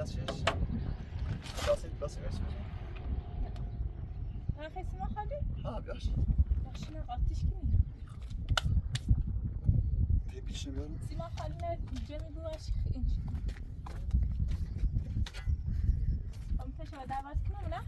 دستش بلاسی برسی نخی سیما خالی؟ ها بیاش باشی نقاطیش کنی پیشم بیارم سیما خالی نه جمی بواش اینج میتونی شما دعوت کنم نه؟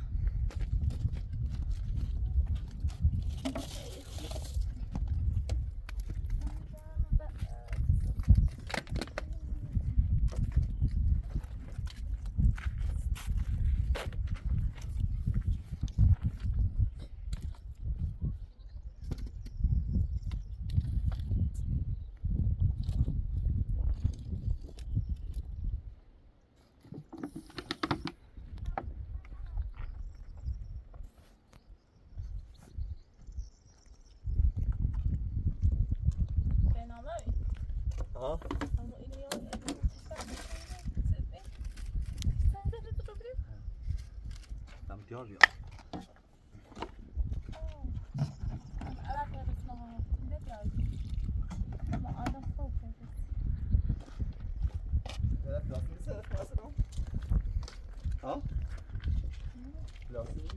ها دم دیار بیا ها پلاسی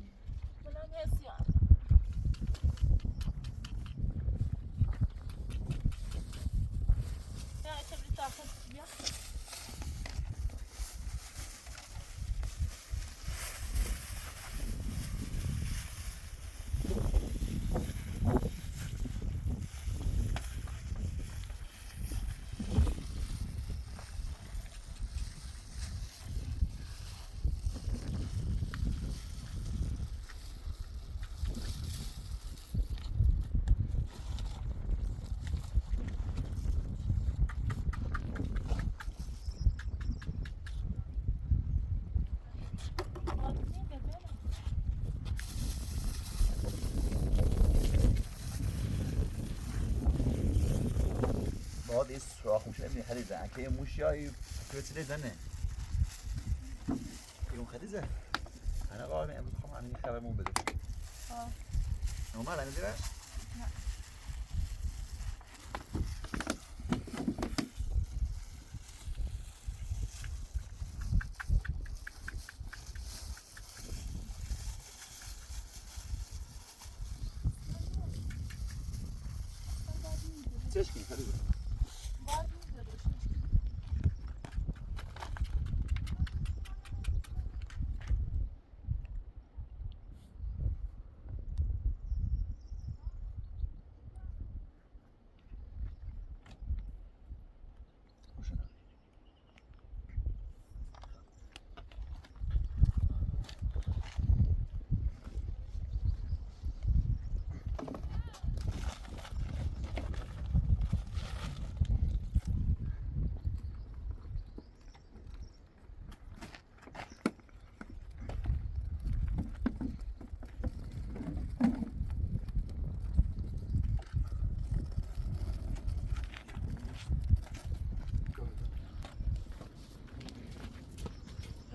بعد ist سوراخ موش نمیدونی خریزه که موش یا وسیله زنه اون خریزه انا قاعد امروز خواهم همین خبرمون بده نومال نمیدونی نه چشکی خریزه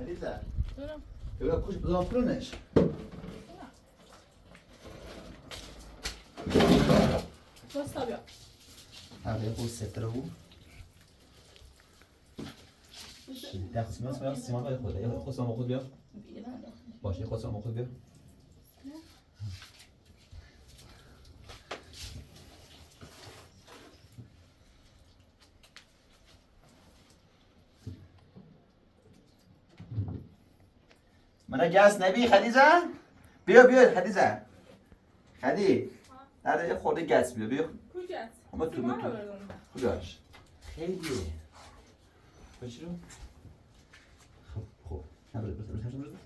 خریزه ببین کش بزن پرونش بستا بیا آره خود ستره او ده سیمان باید خوده خود سیمان خود بیا باشه خود سیمان خود بیا منو گس نبی خدیجه بیا بیا خدیجه خدی در یه خورده گس بیا بیا کجاست؟ اما تو کجاش خیلیه بچی رو خب نبرد برد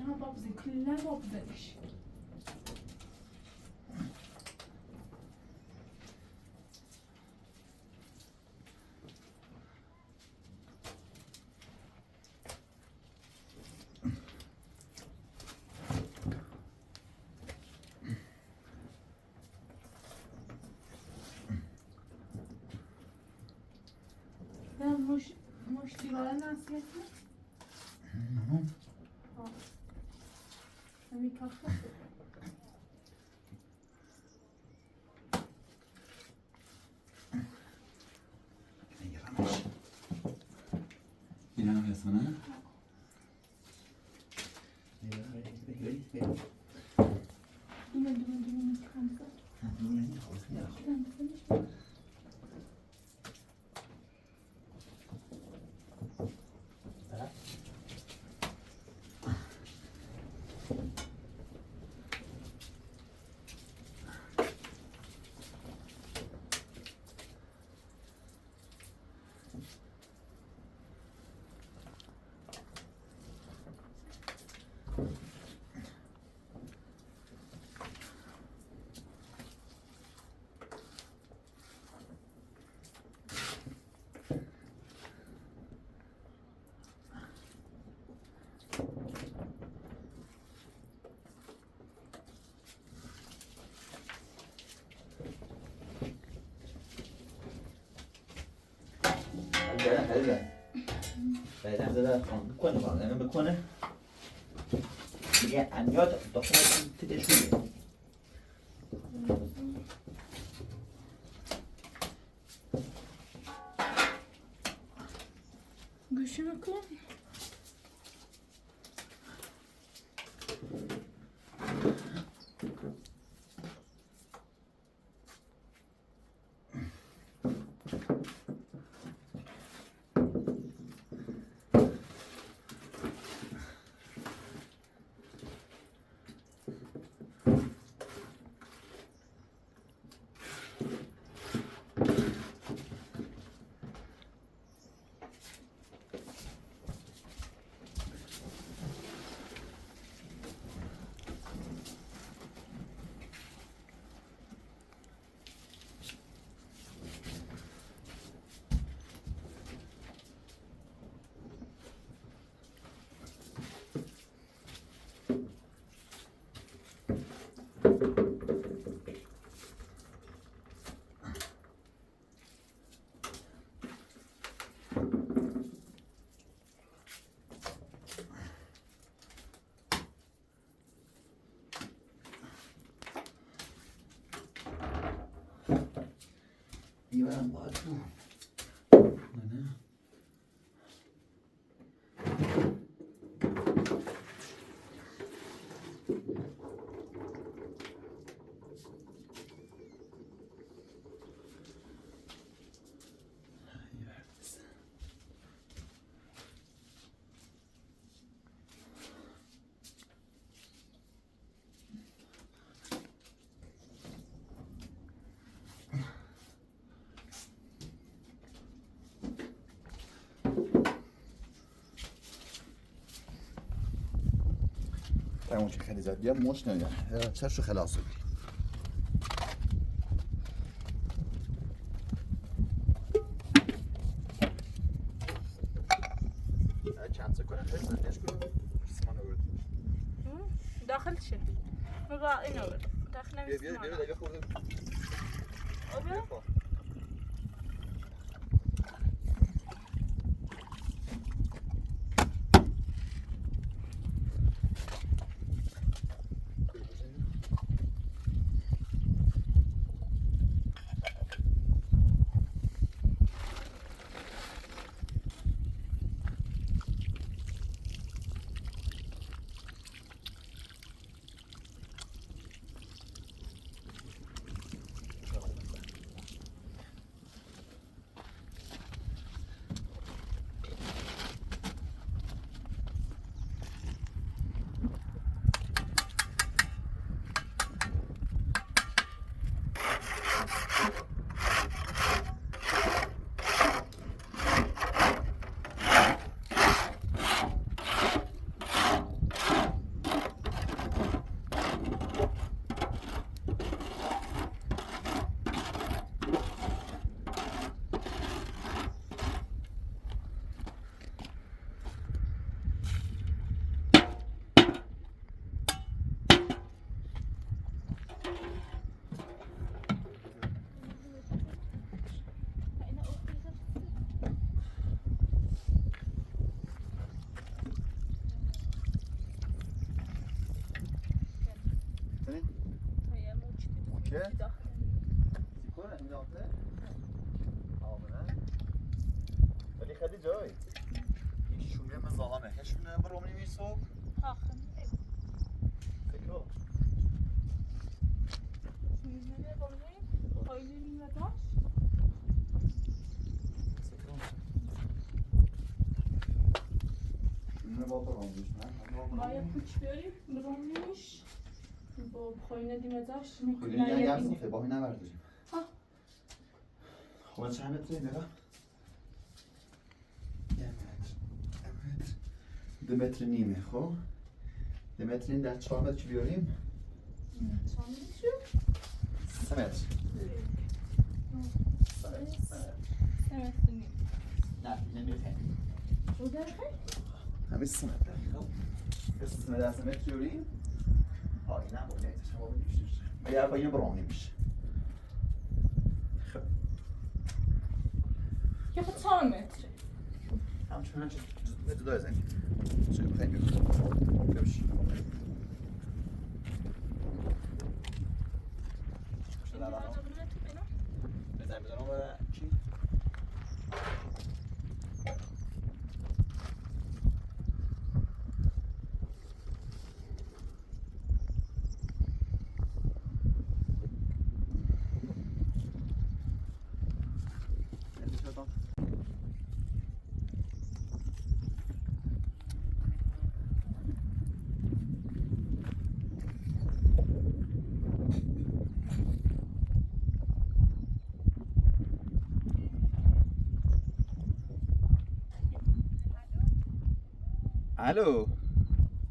نه بابزی کلا بابزنش نه مش دیواره نصیحت میکافه میگیرمش. اینم هستونه؟ بعدم زده بکنه بالا بکنه دیگه انیاد داخل تیدش میده گوشی بکن میبرم باید تو نه اون که خیلی زد بیام مش نمیدن چرشو خلاص شد چند سکنه بزنش کنم سمانه برد داخل شه بابا اینو داخل بیا بیا بیا بیا خورده بیا کنی؟ یه موچی اوکی. داخل. سیکور همین داخله؟ آمنه ولی خیلی جای شونه مزاحمه هشونه برومنی میسو آخه سیکور میزنه بالا خیلی میاداش سیکور شونه با برومنیش نه باید کوچ بریم برومنیش با پایین دیمداش خیلی نگه هم صفحه باهی نبرداریم ها خب چند متره نگاه؟ دو متر نیمه خب 2 متر این در 4 متر که بیاریم 3 متر 3 متر نیم نه نمیخه رو داره همه 3 متر خب 3 متر 3 متر بیاریم این هم باید نیتش هم باید میشه و یه پایین برام نمیشه خب یا 4 متر همچنان چه متر داره زنیم چه بخواهیم بیاریم ببش بزن بزنم برای چی؟ الو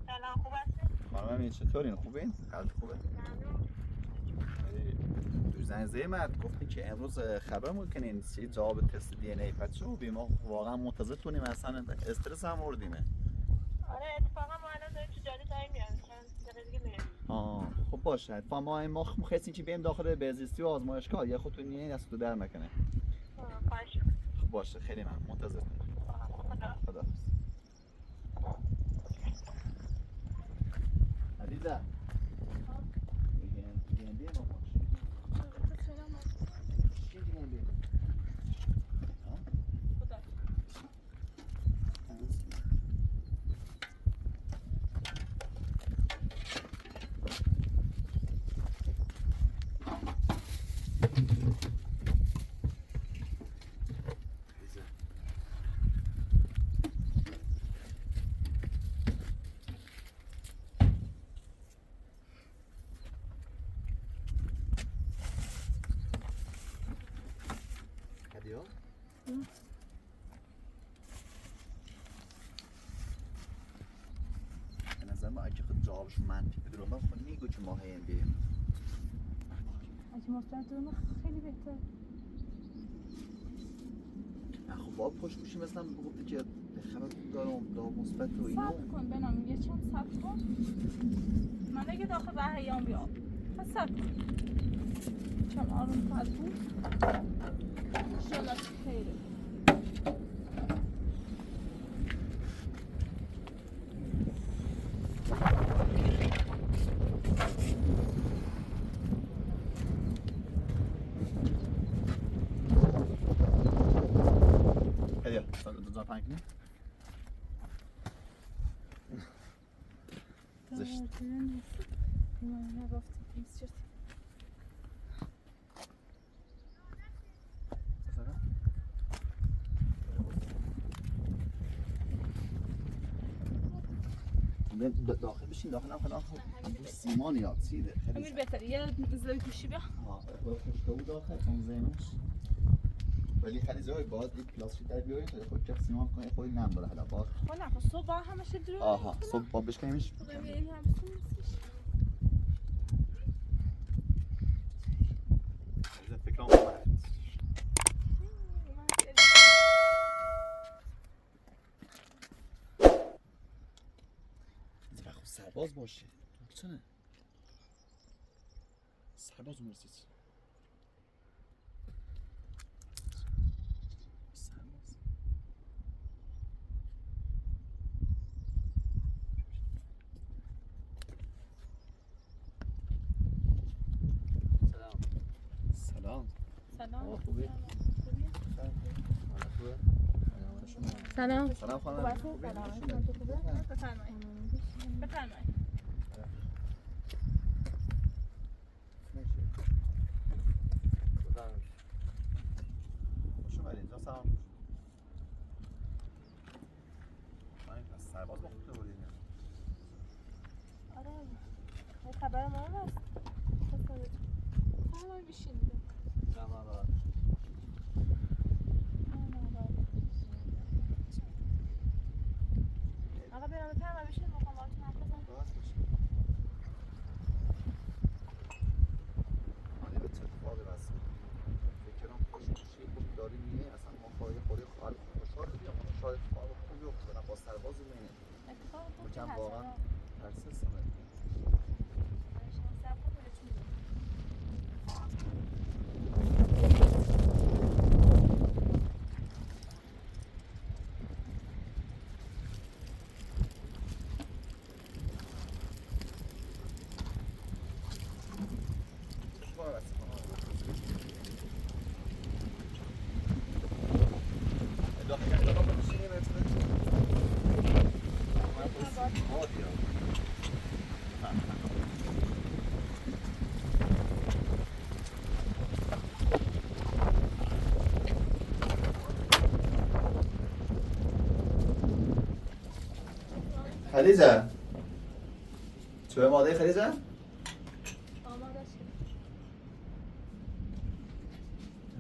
سلام خوب هستی؟ خانم امین چطورین خوبین؟ حالت خوبه؟ تو زنزه مرد گفتی که امروز خبر میکنین چی جواب تست دی ان ای بچه‌ها بی ما واقعا منتظرتونیم اصلا استرس هم آوردیمه آره اتفاقا ما الان داریم تو جاده داریم میرم چند دقیقه دیگه میریم خب باشه ما خواستیم که بریم داخل بهزیستی و آزمایشگاه یه خودتون یه دست تو در نکنه خواهش خب باشه خیلی ممنون منتظرتون خدا عزیزم به نظر ما اگه خود جوابش منفی بده رو خود نیگو که ما هیم بیم اگه مثبت دارم خیلی بهتر خب باید پشت گوشی مثلا بگفتی که خبر دارم دا مثبت و اینو صبر کن بنام یه چند صبر کن من اگه داخل بحریان بیام پس صبر کن چون آروم تر بود انشالله خیره خیلی دو پنگ کنیم زشت من نگفتی پیس شد داخل بشین داخل هم خیلی سیمان یاد سیده امیر بهتر یه زای گوشی بیا باید خوشگاه بود داخل اون زینش ولی خیلی زای باید یک پلاستیک در بیاریم تا خود کف سیمان کنه خودی نم داره حالا باید خب نه صبح با همشه درو آها صبح با بشکنیمش این هم نیستش فکر هم سرباز باشه چنه سرباز مرسید سرباز سلام. خوبی؟ خوبی؟ سلام. سلام خانم. خوبی؟ بفرمایید. بفرمایید. خوش اومدید. اینجا سلام. من پس سرباز با خودت بودین. آره. یه خبر ما هست. سلام بشین. آقا برام بفرما بشین میخوام باهاتون حرف بزنم. راحت باشید. آره به چه اتفاقی واسه فکر کنم خوشی داری میگه اصلا ما خواهی خوری خواهر خوشحال بودیم اما شاید کار خوبی افتادن با سرباز میینه اتفاق خوبی میگم هست. واقعا ترسیستم خدیجه چه ماده خدیجه؟ آماده شد.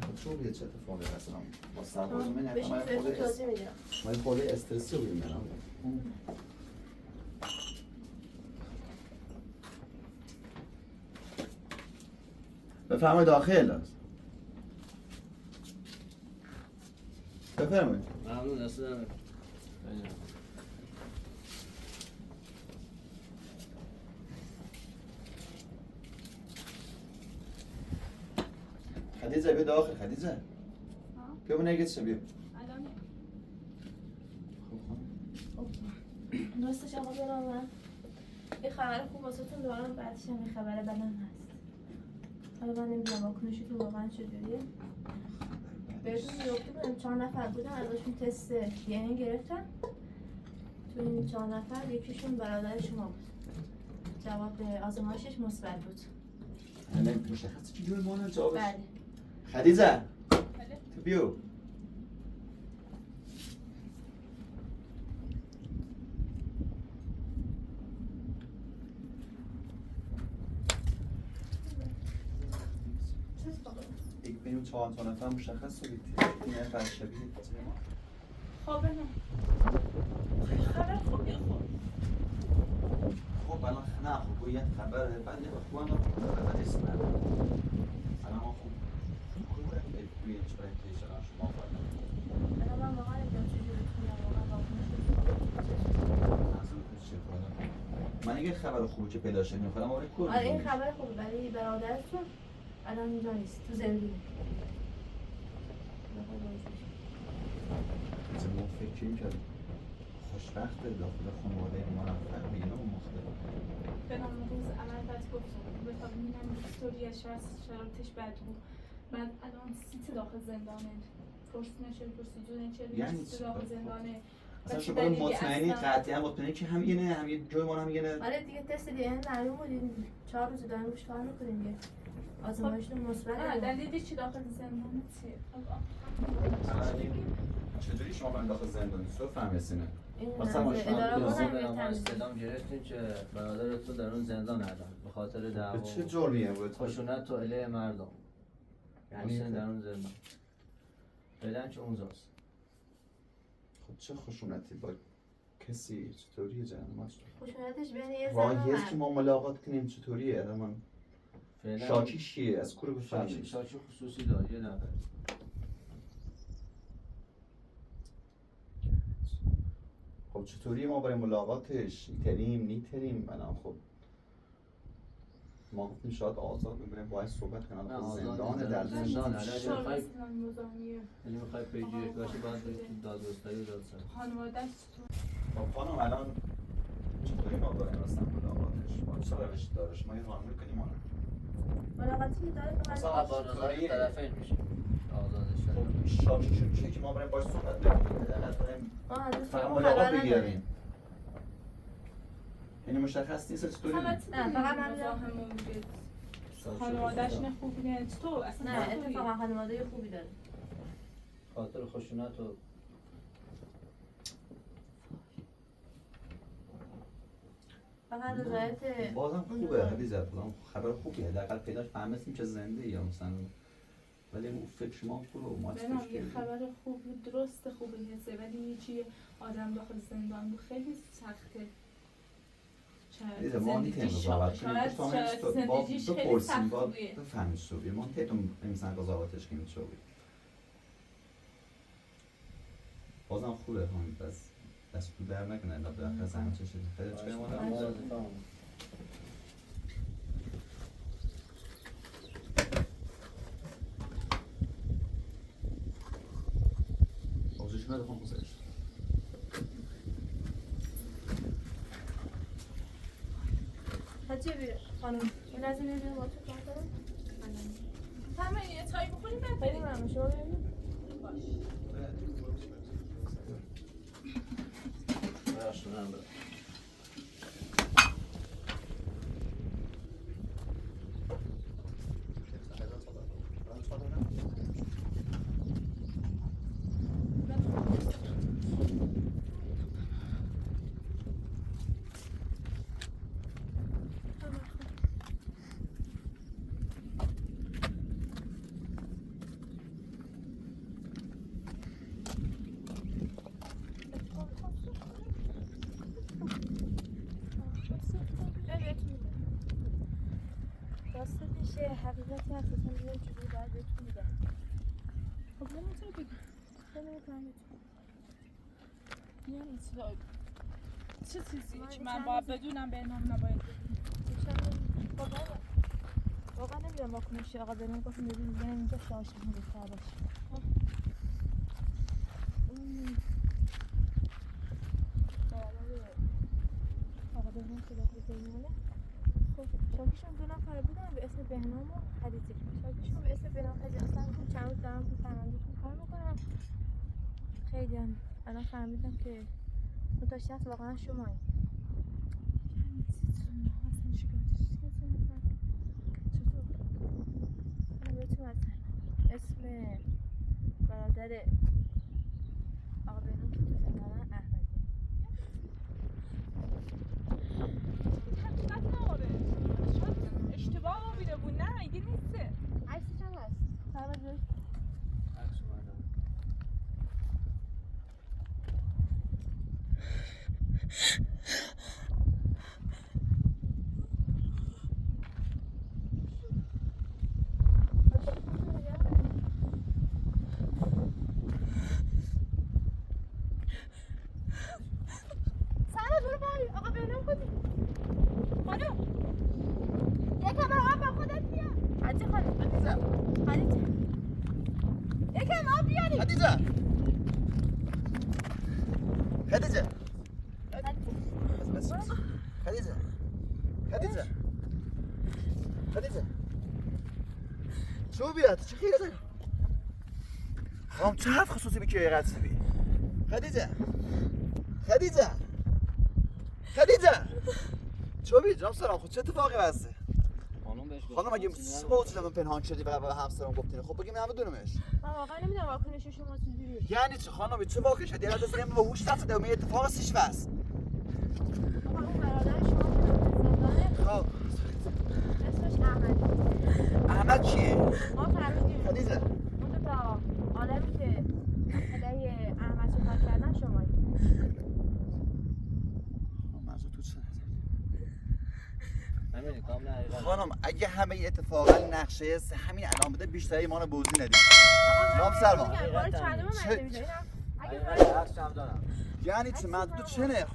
خب چه اتفاقی هست با سرباز من بشین بهتون توضیح میدم. ما یه خورده استرسی بودیم بفرمایید داخل بفرمایید ممنون اصلا خدیجه بیا داخل خدیجه بیا بنا نگید بیا الان راستش آقا برام من یه خبر خوب واسهتون دارم بعدش هم یه خبر بدم هست. حالا من نمیدونم واکنشتون واقعا چجوریه. بهتون گفته بودم 4 نفر بودن ازشون تست دی ان ای گرفتن. تو این 4 نفر یکیشون برادر شما بود. جواب آزمایشش مثبت بود. نه مشخصه چجوری مانا جوابش بله. خدیجه بله. تو بیو یک بینیم 4 نفر مشخص شدید این نفر شبیه خب نه خبر خوبی خوب خب الان نه خب یه خبر بعد یه خوب انا بعد اسم الان ما خوب خوبه توی چرا که شما الان من واقعا نمیدونم چجوری بتونم واقعا واکنش من یه خبر خوبی که پیدا شد می‌خوام آره کور آره این خبر خوبه ولی برادرتون الان اینجا نیست تو زندگی. ما فکر می‌کردیم خوشبخت داخل خانواده ما رفتن میگن اون مختلف به نام روز عمل بعد گفتم بخوام میگم استوریش هست شرایطش بد بود بعد الان سیت داخل زندانه پرسیدونه چه یعنی سیت داخل زندانه اصلا شما مطمئنی قطعا مطمئنی که هم اینه هم یه جای ما هم اینه آره دیگه تست دی ان معلوم بود 4 روز داریم روش کار می‌کنیم دیگه. آزمایشتون مثبت. دلیلی چی داخل زندانه چیه؟ چجوری شما برای داخل زندانی سو فهمیسینه این مثلا ما اداره ما ما استلام گرفتیم که برادر تو در اون زندان الان به خاطر دعوا چه جرمیه بود خشونت و علیه مردم یعنی در اون زندان فعلا که اونجاست. خب چه خشونتی با کسی چطوریه جنم خشونتش بین یه زن و راهیه مرد. که ما ملاقات کنیم چطوریه من فعلا شاکی چیه از کور بفهمیم شاکی خصوصی داره یه نفر. خب چطوری ما برای ملاقاتش نیتریم الان خب ما گفتیم شاید آزاد ببینیم باید صحبت کنم نه، خب آزاد زندانه نیست. در زندان. زندان یعنی میخوای پیگیری باشه باید برید تو دادگستری و دادسرا. خانواده‌اش خب خانم الان چطوری ما برای مثلا ملاقاتش با چه روشی داره شما یه راهنمایی کنیم ما ملاقاتی داره فقط مثلا با نظر طرفین میشه آزادش خب شاکیشون چیه که ما بریم باش صحبت بکنیم حداقل بریم ما هنوز فقط خبر ملاقات نداریم. بگیریم. یعنی مشخص نیست چطوری فقط نه، فقط من مزاحمون میگه خانواده‌اش نه خوبی نه تو اصلا نه اتفاقا خانواده خوبی داره. خاطر خشونت و فقط رضایت بازم خوبه خدیجه، بازم خبر خوبیه، حداقل پیداش فهمیدیم که زنده یا مثلا، ولی اون فکر ما خوبه و ما بنام فکر یه کردیم. خبر خوب درست خوبه حسه ولی یه چی آدم داخل زندان بود خیلی سخته. دیده ما نیتیم قضاوت کنیم، زندگیش خیلی بپرسیم سخت با بوده. بفهمید شوی ما نیتیم مثلا قضاوتش کنیم شوی. بازم خوبه هم بس دست تو در نکنه الا بالاخره زحمت چشید خیلی چه ما آوزش نده خون بزرش حتی خانم این از این میدونم با تو کار دارم؟ همه یه چای بخوریم بعد خیلی بریم. ممنون شما ببینید باش. راستش حقیقتی هست اصلا یه جوری باید بهتون میگم. خب نمیتونی بگی. نمیتونم یعنی چه چیزی که من باید بدونم به نام نباید بدونم. واقعا نمیدونم واکنشی آقا بریم گفتم ببین میگن اینجا شاشم بهتر باشه. آقا بریم که داخل زمینه. خب شاکیشون دو نفر بودن به اسم بهنام و خدیجه. شاکیشون به اسم بهنام خدیجه اصلا چند روز دارم تو فرماندهتون کار میکنم. خیلی هم الان فهمیدم که اون تا شخص واقعا شمایی. اسم برادر آقا بهنام که تو زندانه احمدی. حقیقت نداره. شاید اشتباه آویده بود. نه اینگه نیسته. عکسش هم هست. فرمانده عکس اومدم سارا برو پای آقا بهنام خودی خانم یکم آب با خودت بیار حتی خانم خدیجه یکم آب بیاری خدیجه خدیجه بس خدیجه خدیجه خدیجه شو بیاد چه خیره داری خام چه حرف خصوصی بکی یه قدسی بی خدیجه خدیجه خدیجه چو بی جام سلام خود چه اتفاقی بسته خانم بهش خانم اگه سه من پنهان کردی و همسرم گفتین خب بگیم همه دونمش من واقعا نمیدونم واکنش شما چجوریه یعنی چه خانم چه واقعی شد یاد از با هوش رفت و اتفاق استش بس آقا اون برادر شما که زندانه خب اسمش احمدی احمد چیه ما فهمیدیم خدیجه اون دو تا آدمی که علیه احمد صحبت کردن شمایی منظور تو چه همین کاملا حقیقت خانم اگه همه اتفاقا نقشه همین الان بده بیشتری ما رو بوزی ندید جناب سلمان بار چندم من چه- نمیدونم اگه حقیقت عکس هم دارم یعنی چه منظور تو چه نه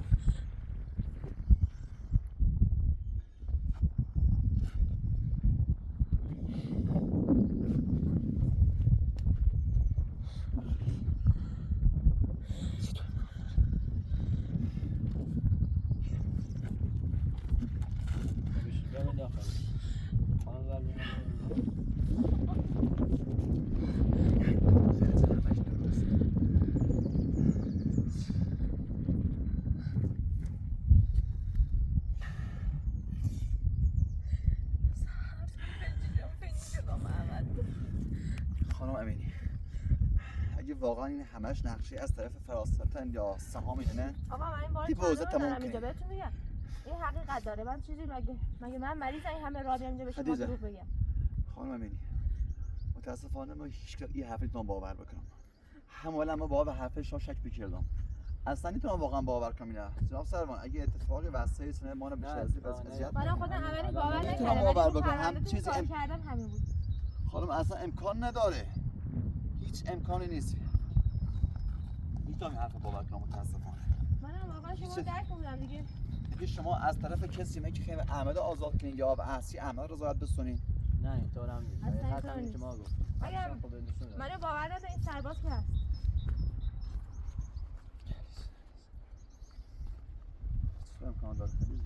بمین داخل خانم هم برمی‌دارم. خانم امینی اگه واقعا این همش نقشی از طرف فراستن یا سهام اینه آقا من این بار تیپ حوزه تمام تموم دارم اینجا کنی. بهتون میگم این حقیقت داره. من چیزی مگه من مریضم این همه راه بیام اینجا به شما خدیجه. دروغ بگم؟ خانم امینی متاسفانه ما هیچ این حرفتون باور بکنم. همولا ما باور حرف شما شک بکردم. اصلا نمیتونم واقعا باور کنم اینا. جناب سروان اگه اتفاقی واسه سنه ما رو بیشتر از این اذیت من خودم اولی باور نمیتونم نکردم باور ولی بکنم. هم هم چیزی کردم همین بود. خانم اصلا امکان نداره. هیچ امکانی نیست. میتونم این حرف باور کنم متاسفانه. منم واقعا شما رو درک نمی‌کنم دیگه. اگه شما از طرف کسی میگی که احمد آزاد کنین یا به اصلی احمد رضایت بسونین. نه اینطور هم نیست. اصلا حقیقت اینطور همین نیست. که ما گفت. اگر خب نشون داد. منو باور نده این سرباز که هست. چه امکان داره خیلی؟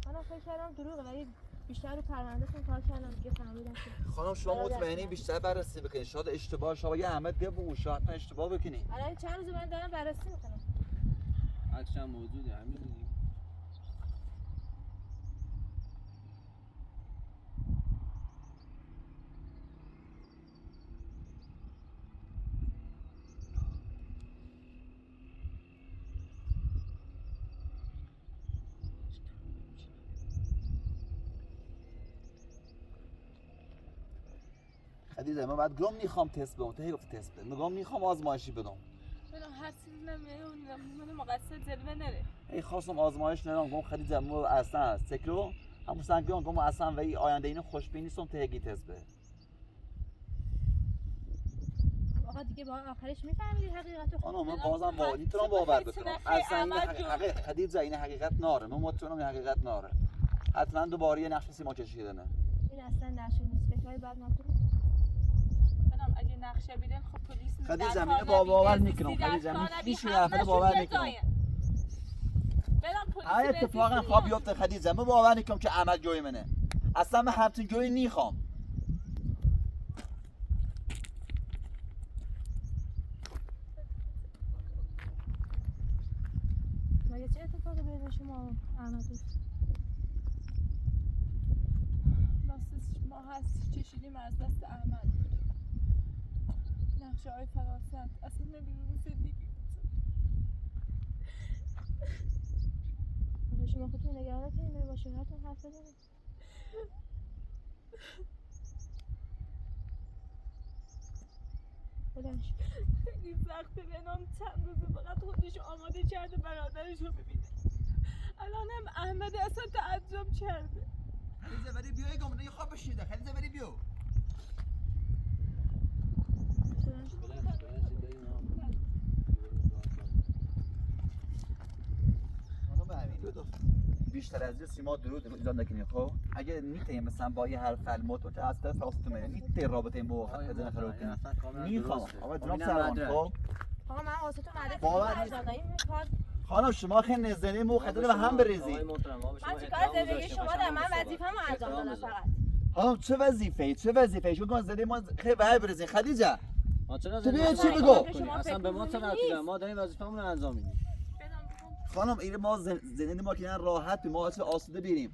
منم فکر کردم دروغه ولی بیشتر رو پرونده‌تون کار کردم دیگه فهمیدم که خانم شما مطمئنی بیشتر بررسی بکنید. شاید اشتباه شما یه احمد بگو شاید اشتباه بکنی. الان چند روز من دارم بررسی میکنم. عکس هم موجوده همین دیگه. خدیجه من بعد گم میخوام تست بدم. تو هی گفت تست بده. میگم میخوام آزمایشی بدم. من هر چیزی نمیدونم من مقصر جلوه نره. ای خواستم آزمایش ندم. گم خدیجه مو اصلا سکرو همون سنگم گم اصلا و آینده اینو خوشبین نیستم تو هگی تست بده. آقا دیگه با آخرش میفهمیدی حقیقت رو. خانم من بازم میتونم باور بکنم. اصلا این حقیقت خدیجه این حقیقت ناره. من مطمئنم این حقیقت ناره. حتما دوباره یه نقش سیما کشیدنه. این اصلا نشه نیست. فکرای بد نکنید. منم اگه نقشه بیدن خب پلیس خدیجه اینو باور میکنم. خدیجه من هیچ حرفی باور نمیکنم. برم پلیس هر اتفاقا خواب بیفته خدیجه من باور نمیکنم که احمد جوی منه. اصلا من همچین جوی نیخوام. مگه چه اتفاقی بین شما و احمد افتاد؟ راستش ما هست چشیدیم از دست احمد بود. نقشه های فراست اصلا نمیدونم زندگی حالا شما خودتون نگران نکنید با شوهرتون حرف بزنید. بلند شو. خیلی سخته بنام چند روزه فقط خودشو آماده کرده برادرشو ببینه. الان هم احمد اصلا تعجب کرده. خدیجه ولی بیای گم یه خواب بشیده. خدیجه ولی بیو. بلند شو. بیشتر از یه سیما درود ایجاد نکنید. خب اگه میتونیم مثلا با یه حرف الموت و از طرف فاستو میاد میتونی رابطه موافقت بزنه خراب کنی. میخوام آقا جناب سروان خب آقا من واسهتون مدرک باور انجام دادم. این کار خانم شما خیلی نزدنی مو خدل به هم بریزی. من چیکار زندگی شما دارم؟ من وظیفه‌مو انجام دادم فقط. خانم چه وظیفه‌ای شما زدی ما خیلی به هم بریزین. خدیجه ما چرا تو بیا زندگی چی ما بگو؟ کنیم؟ اصلا به ما چه ربطی داره؟ ما داریم وظیفه‌مون رو انجام میدیم. خانم این ما زندگی ما که راحت ما اصلا آسوده بریم.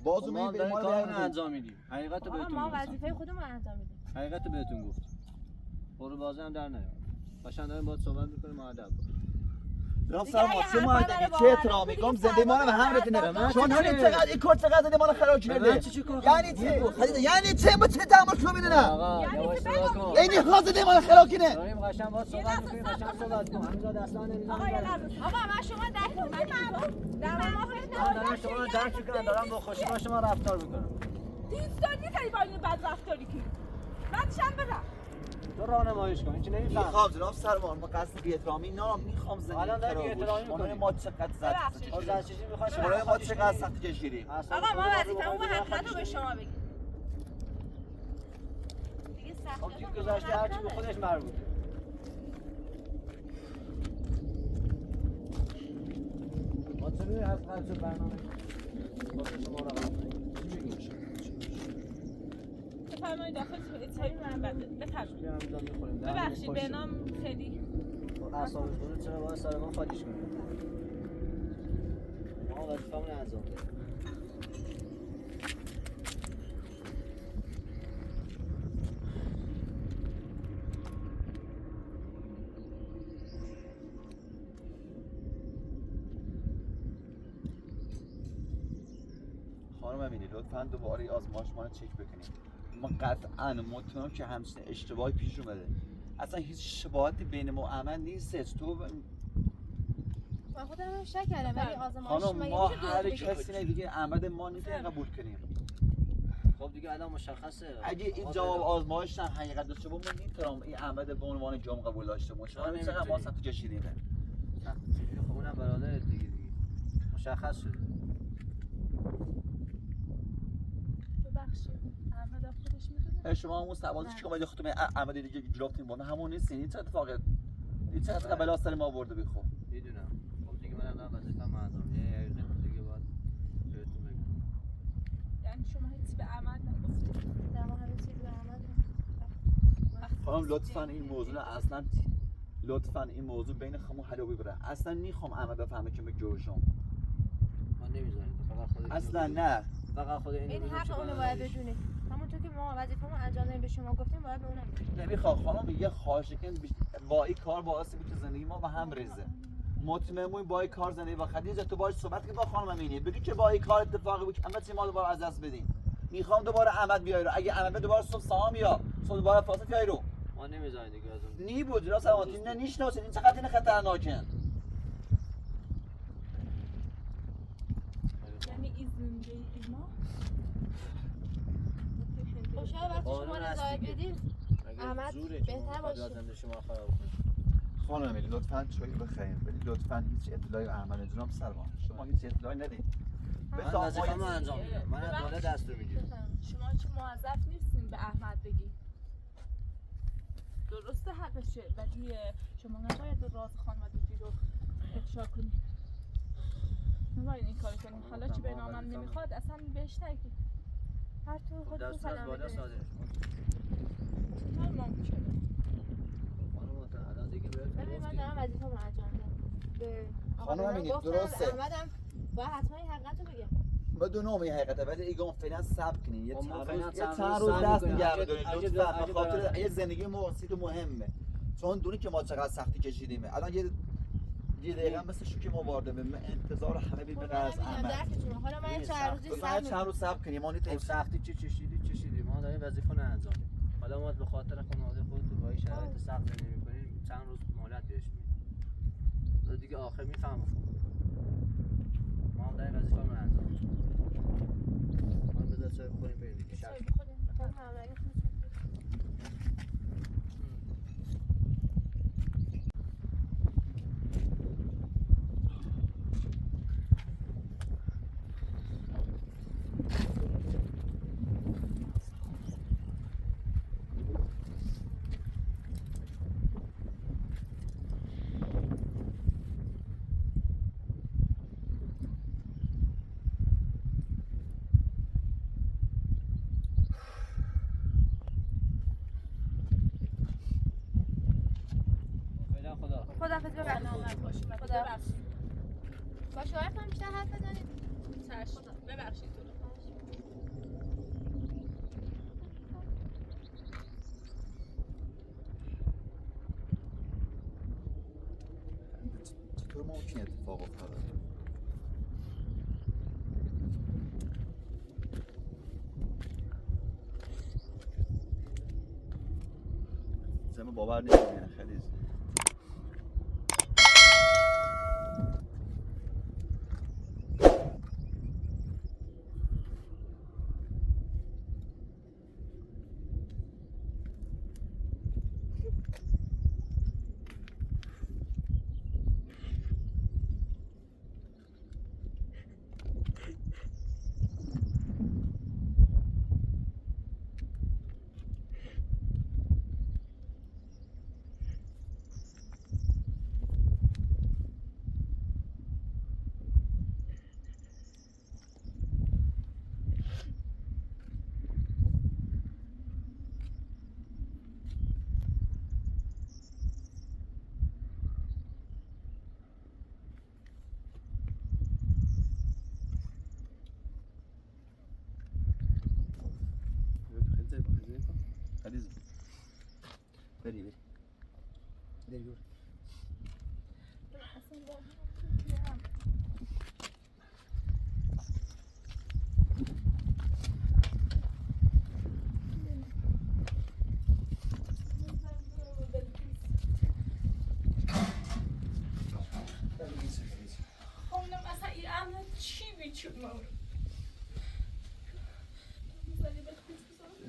بازو ما می داریم ما رو کارمون رو ببریم. انجام میدیم. حقیقت رو آقا بهتون ما گفتم. وظیفه خودمون انجام میدیم. حقیقت رو بهتون گفتم. برو بازی هم در نیار. قشنگ داریم باهات صحبت می‌کنیم مؤدب. جناب دیگه سلام اگه چه حرفا مادری رو چه باور احترامی نکنی گم دیگه زندگی ما رو به هم فردا بکنه. باید چون من همین چه؟ چقدر این کار چقدر زدی ما رو خراب کرده. من چی کار یعنی چه؟ خدیجه یعنی چه با چه دعوا شو میدونم. آقا یواش صحبت کن. یعنی خواست زدی ما رو خراب کنه. داریم قشنگ باهات صحبت می‌کنیم قشنگ صحبت کن. همینجا دستان نمی‌زنم. آقا یه لحظه. آقا من شما درک کنید. در ما من دارم شما رو درک می‌کنم دارم با خوشی با شما رفتار می‌کنم. دوستان نیستی با این بد رفتاری که بعدشم برم. تو راهنماییش کن. این که نمی‌فهم. میخوام جناب سروان ما قصد بی‌احترامی نه میخوام زندگی الان داری خراب بی‌احترامی بشه. می‌کنی. ما چقدر ببخشید. از از چیزی می‌خوای شما ما چقدر سخت کشیدیم. آقا ما وظیفه‌مون حقیقت رو به شما بگیم. دیگه خب سختی چی گذاشته هر چی به خودش مربوطه. ما ببین از قبل برنامه با شما رقم بفرمایید داخل چای محمد بفرمایید. بیا همینجا میخوریم. ببخشید به نام خیلی اعصابش خورده چرا باید سر ما خالیش کنیم؟ ما وظیفه‌مون رو انجام بدیم. خانم امینی لطفاً دوباره آزمایشمان رو چک بکنید. ما قطعاً مطمئنم که همچین اشتباهی پیش اومده. اصلا هیچ شباهتی بین ما و عمل نیست. تو من خودم هم شک کردم ولی آزمایش خانم مگه ما میشه هر دروغ بگی؟ کسی دیگه احمد ما نمیتونیم قبول کنیم. خب دیگه الان مشخصه. اگه این جواب آزمایش هم حقیقت داشته باشه ما میتونم این احمد به عنوان جام قبول داشته باشم. ما چقدر ما سخت کشیدیم. خب اونم برادر دیگه مشخص شده. ببخشید احمد خودش میدونه. شما همون سوازی چیکار باید خودتون احمد دیگه جلوفتین بالا همون نیستین. این چه اتفاقی این چقدر بلا سر ما آورده بی خب. میدونم. خب دیگه منم دارم وظیفه‌مو انجام میدم. یه حقیقت دیگه باید بهتون بگم. یعنی شما هیچ به عمل نگفتید. در ما همه چیز به عمل خانم لطفاً این موضوع اصلا لطفاً این موضوع بین خمو حلوی بره. اصلا نمیخوام احمد بفهمه که من جوشم. ما نمیذاریم فقط خود اصلا نه. فقط خود این حق اونو باید بدونید. همونطور که ما وظیفه‌مون انجام دادیم به شما گفتیم باید به اونم بدونید. نمیخوام خانم یه خواهش کن با این کار باعث میشه زندگی ما به هم ریزه. مطمئنم با این کار زندگی با خدیجه تو باهاش صحبت که با خانم امینی بگی که با این کار اتفاقی بود همه چی ما دوباره از دست بدیم. میخوام دوباره احمد بیای رو. اگه احمد دوباره صبح سهام یا صبح دوباره فاسد بیای رو. ما نمیذاریم دیگه از اون. نی بود راست سلامتی نه نیشناسین این چقدر این خطرناکه. یعنی این زندگی ما خب شاید وقتی شما رضایت بدید احمد بهتر باشه. شما خراب کنید. خانم امینی لطفاً چای بخرید ولی لطفاً هیچ اطلاعی احمد جناب سروان شما هیچ اطلاعی ندید. من وظیفه‌مو انجام میدم. من از بالا دستور میگیرم. شما چه موظف نیستین به احمد بگی. درسته حقشه ولی شما نباید به راز خانوادگی رو افشا کنید. نباید این کار کنید. حالا چی به نامم نمیخواد اصلا بهش نگید. هر طور خودتون دستور از سلام بالا بدونید. صادر شد. چطور ممکنه؟ خانم الان دیگه بهت ببین من دارم وظیفه‌مو انجام میدم. به آقا خانم امینی گفتم درسته. احمدم باید حتما این حقیقت رو بگم. بدون این حقیقته ولی ایگان فعلا صبر کنین یه خب ما چند فعلا روز چند روز دست صبر نگه می‌کنیم. بدارید اگه لطفاً اگه به خاطر برادر- یه زندگی موثیق مهمه چون دونی که ما چقدر سختی کشیدیم الان یه دقیقه مثل شوکی ما وارده به انتظار همه بی خب به از منم میگم احمد درکتون. حالا من ببین، چند روزی لطفاً صبر چند روز صبر کنیم ما خب نیت سختی چی چشیدی ما داریم وظیفه رو انجام میدیم. حالا ما به خاطر خانواده خودتون با این شرایط سخت زندگی می‌کنیم چند روز مهلت بهش میدیم. دیگه آخر میفهمم. ما هم داریم وظیفه رو انجام میدیم. ما بذار چای بخوریم بریم دیگه. شب شد. خب همراهی خودتون. فعلا خدا. خداحافظ ببخشید. سلامت باشید. خدا. ببخشید. با شوهرتون بیشتر حرف بزنید. چشم. ببخشید تو رو. چطور ممکنه اتفاق افتاده زمین باور نمیکنه خیلی خدیجه بری بری بری برو اصلا با هم خب مثلا این امر چی بیچون ما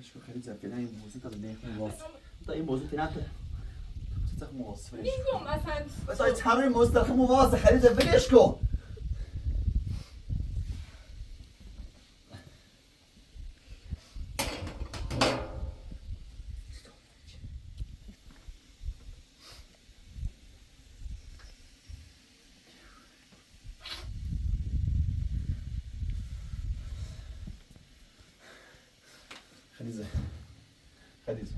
شو خدیجه فعلا این موضوع تا نمیخوام واسه تا این موضوع فعلا چه مواسه میگم مثلا مثلا تمرین مستقیم مواسه خدیجه ولش کن خدیجه خدیجه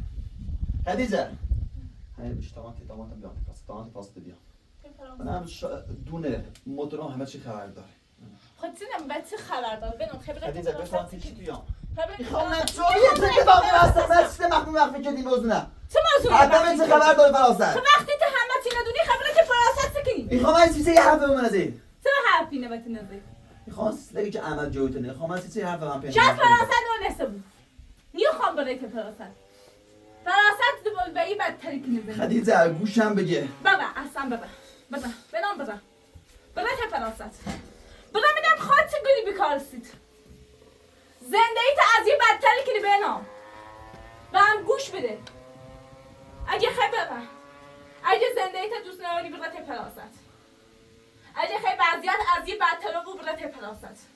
خدیجه هی بیش تمام بیام پاس بیام من دونه موتورم همه چی خبر داره خود سینم به چه خبر داره بنام خبرت خدیجه بفهم چی بیام خبرت میخوام من تو یه تکی باقی هستم من چیز مخفی که این موضوع نه چه موضوعی حتما چه خبر داره فراست وقتی تو همه چی ندونی خبرت فراست سکنی میخوام این چیزی حرف به من ازی چه حرفی نبات نزدی میخوام لگی که عمل جوتنه میخوام این چیزی حرف من پیدا شاید فراست نونسته بود نیخوام برای که فراست دو به این بدتری که نزدی خدیجه گوشم بگه بابا اصلا بابا بنام بابا که فراست بابا میگم خواهد چه گلی بکارستید زندگی تا از یه بدتری کنی بنام و هم گوش بده اگه خیلی اگه زندگی تا دوست نداری بگه فراست اگه خیلی وضعیت از یه بدتر رو بگه فراست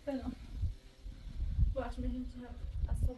بنام باش میگم که اصلا